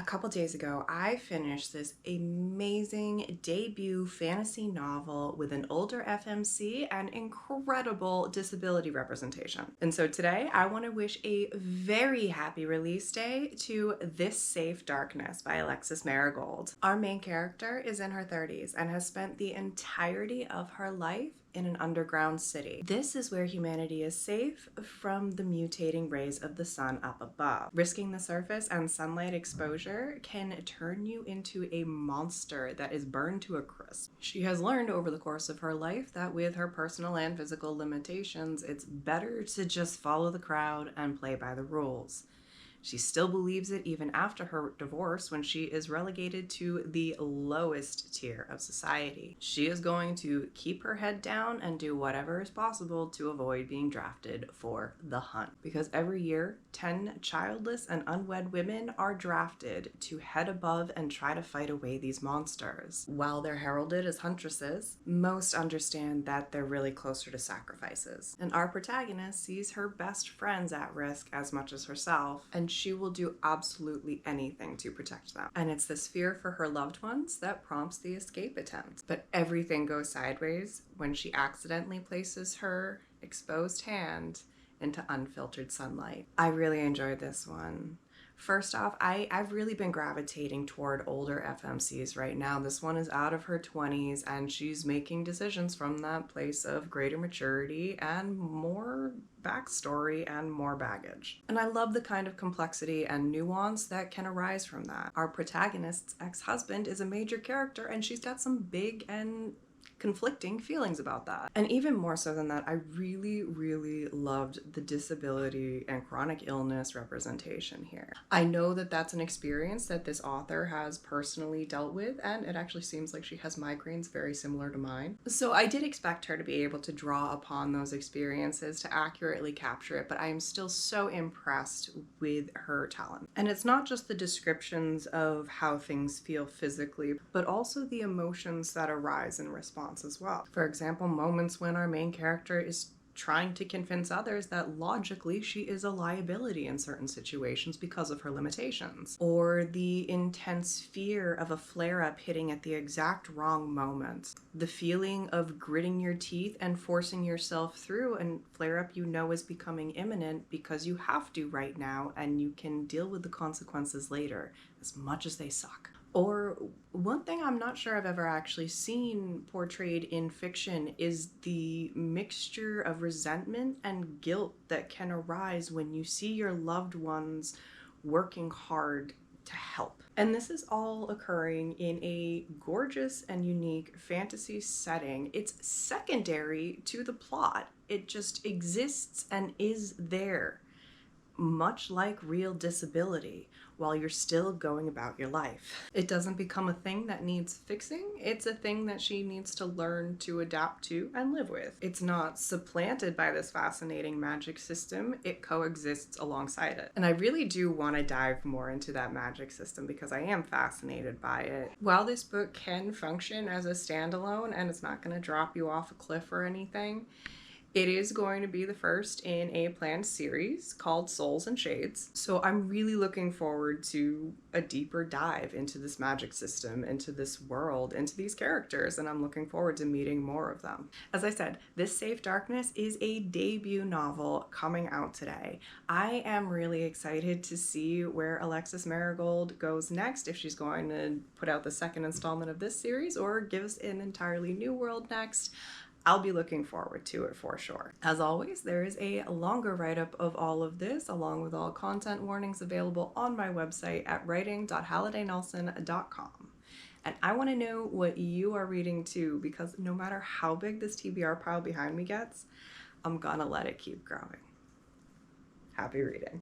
couple days ago, I finished this amazing debut fantasy novel with an older FMC and incredible disability representation. And so today I want to wish a very happy release day to This Safe Darkness by Alexis Maragold. Our main character is in her 30s and has spent the entirety of her life in an underground city. This is where humanity is safe from the mutating rays of the sun up above. Risking the surface and sunlight exposure can turn you into a monster that is burned to a crisp. She has learned over the course of her life that with her personal and physical limitations, it's better to just follow the crowd and play by the rules. She still believes it even after her divorce, when she is relegated to the lowest tier of society. She is going to keep her head down and do whatever is possible to avoid being drafted for the hunt. Because every year, 10 childless and unwed women are drafted to head above and try to fight away these monsters. While they're heralded as huntresses, most understand that they're really closer to sacrifices. And our protagonist sees her best friends at risk as much as herself, and she will do absolutely anything to protect them. And it's this fear for her loved ones that prompts the escape attempt. But everything goes sideways when she accidentally places her exposed hand into unfiltered sunlight. I really enjoyed this one. First off, I've really been gravitating toward older FMCs right now. This one is out of her 20s and she's making decisions from that place of greater maturity and more backstory and more baggage. And I love the kind of complexity and nuance that can arise from that. Our protagonist's ex-husband is a major character and she's got some big and conflicting feelings about that. And even more so than that, I really loved the disability and chronic illness representation here. I know that that's an experience that this author has personally dealt with, and it actually seems like she has migraines very similar to mine. So I did expect her to be able to draw upon those experiences to accurately capture it, but I am still so impressed with her talent. And it's not just the descriptions of how things feel physically, but also the emotions that arise in response as well. For example, moments when our main character is trying to convince others that logically she is a liability in certain situations because of her limitations, or the intense fear of a flare-up hitting at the exact wrong moment, the feeling of gritting your teeth and forcing yourself through and flare-up you know is becoming imminent because you have to right now and you can deal with the consequences later, as much as they suck. Or one thing I'm not sure I've ever actually seen portrayed in fiction is the mixture of resentment and guilt that can arise when you see your loved ones working hard to help. And this is all occurring in a gorgeous and unique fantasy setting. It's secondary to the plot. It just exists and is there, much like real disability, while you're still going about your life. It doesn't become a thing that needs fixing. It's a thing that she needs to learn to adapt to and live with. It's not supplanted by this fascinating magic system. It coexists alongside it. And I really do want to dive more into that magic system because I am fascinated by it. While this book can function as a standalone and it's not going to drop you off a cliff or anything, it is going to be the first in a planned series called Souls and Shades. So I'm really looking forward to a deeper dive into this magic system, into this world, into these characters, and I'm looking forward to meeting more of them. As I said, This Safe Darkness is a debut novel coming out today. I am really excited to see where Alexis Maragold goes next, if she's going to put out the second installment of this series or give us an entirely new world next. I'll be looking forward to it for sure. As always, there is a longer write-up of all of this, along with all content warnings, available on my website at writing.hallidaynelson.com. And I want to know what you are reading too, because no matter how big this TBR pile behind me gets, I'm gonna let it keep growing. Happy reading.